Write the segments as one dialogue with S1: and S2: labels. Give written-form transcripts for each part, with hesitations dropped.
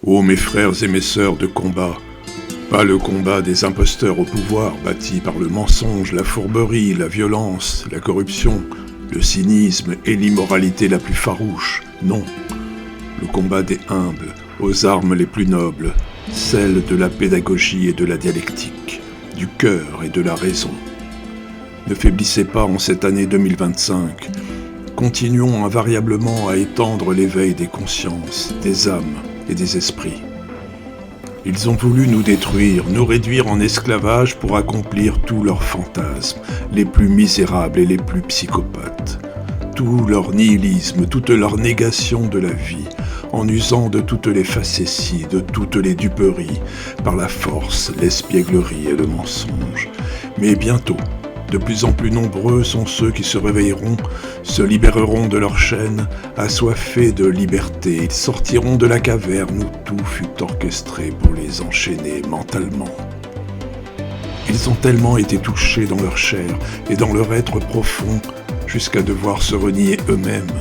S1: Ô mes frères et mes sœurs de combat, pas le combat des imposteurs au pouvoir bâti par le mensonge, la fourberie, la violence, la corruption, le cynisme et l'immoralité la plus farouche, non. Le combat des humbles, aux armes les plus nobles, celle de la pédagogie et de la dialectique, du cœur et de la raison. Ne faiblissez pas en cette année 2025. Continuons invariablement à étendre l'éveil des consciences, des âmes et des esprits. Ils ont voulu nous détruire, nous réduire en esclavage pour accomplir tous leurs fantasmes, les plus misérables et les plus psychopathes. Tout leur nihilisme, toute leur négation de la vie, en usant de toutes les facéties, de toutes les duperies, par la force, l'espièglerie et le mensonge. Mais bientôt, de plus en plus nombreux sont ceux qui se réveilleront, se libéreront de leurs chaînes, assoiffés de liberté. Ils sortiront de la caverne où tout fut orchestré pour les enchaîner mentalement. Ils ont tellement été touchés dans leur chair et dans leur être profond jusqu'à devoir se renier eux-mêmes.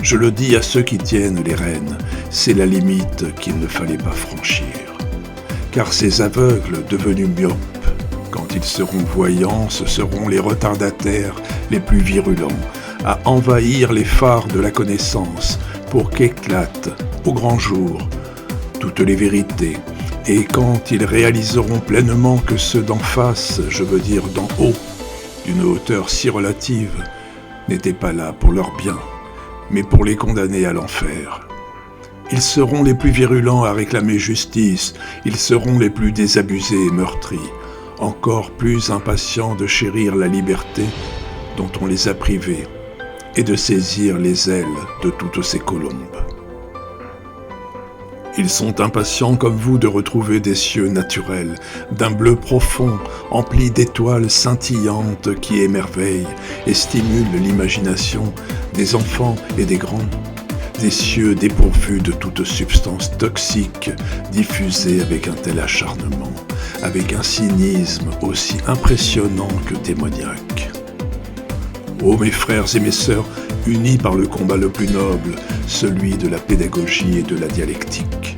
S1: Je le dis à ceux qui tiennent les rênes, c'est la limite qu'il ne fallait pas franchir. Car ces aveugles devenus myopes, quand ils seront voyants, ce seront les retardataires les plus virulents, à envahir les phares de la connaissance pour qu'éclatent, au grand jour, toutes les vérités. Et quand ils réaliseront pleinement que ceux d'en face, je veux dire d'en haut, d'une hauteur si relative, n'étaient pas là pour leur bien, mais pour les condamner à l'enfer. Ils seront les plus virulents à réclamer justice, ils seront les plus désabusés et meurtris, encore plus impatients de chérir la liberté dont on les a privés et de saisir les ailes de toutes ces colombes. Ils sont impatients comme vous de retrouver des cieux naturels, d'un bleu profond, empli d'étoiles scintillantes qui émerveillent et stimulent l'imagination des enfants et des grands, des cieux dépourvus de toute substance toxique diffusée avec un tel acharnement, avec un cynisme aussi impressionnant que démoniaque. Ô mes frères et mes sœurs, unis par le combat le plus noble, celui de la pédagogie et de la dialectique,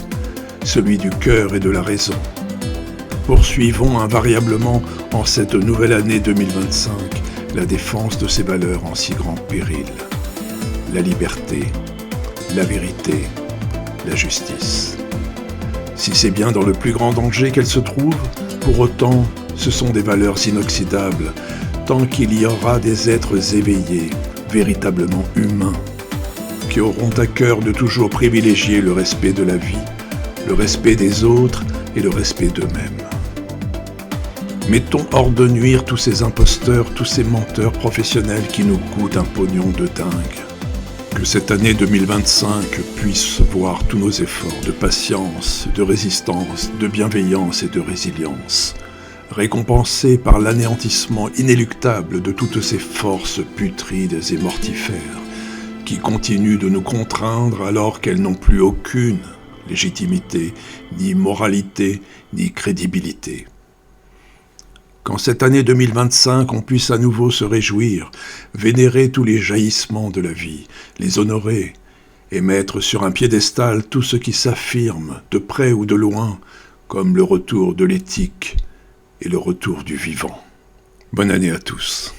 S1: celui du cœur et de la raison, poursuivons invariablement en cette nouvelle année 2025 la défense de ces valeurs en si grand péril, la liberté, la vérité, la justice. Si c'est bien dans le plus grand danger qu'elles se trouvent, pour autant, ce sont des valeurs inoxydables, tant qu'il y aura des êtres éveillés, véritablement humains, qui auront à cœur de toujours privilégier le respect de la vie, le respect des autres et le respect d'eux-mêmes. Mettons hors de nuire tous ces imposteurs, tous ces menteurs professionnels qui nous coûtent un pognon de dingue. Que cette année 2025 puisse voir tous nos efforts de patience, de résistance, de bienveillance et de résilience, récompensés par l'anéantissement inéluctable de toutes ces forces putrides et mortifères qui continuent de nous contraindre alors qu'elles n'ont plus aucune légitimité, ni moralité, ni crédibilité. Qu'en cette année 2025, on puisse à nouveau se réjouir, vénérer tous les jaillissements de la vie, les honorer et mettre sur un piédestal tout ce qui s'affirme, de près ou de loin, comme le retour de l'éthique et le retour du vivant. Bonne année à tous.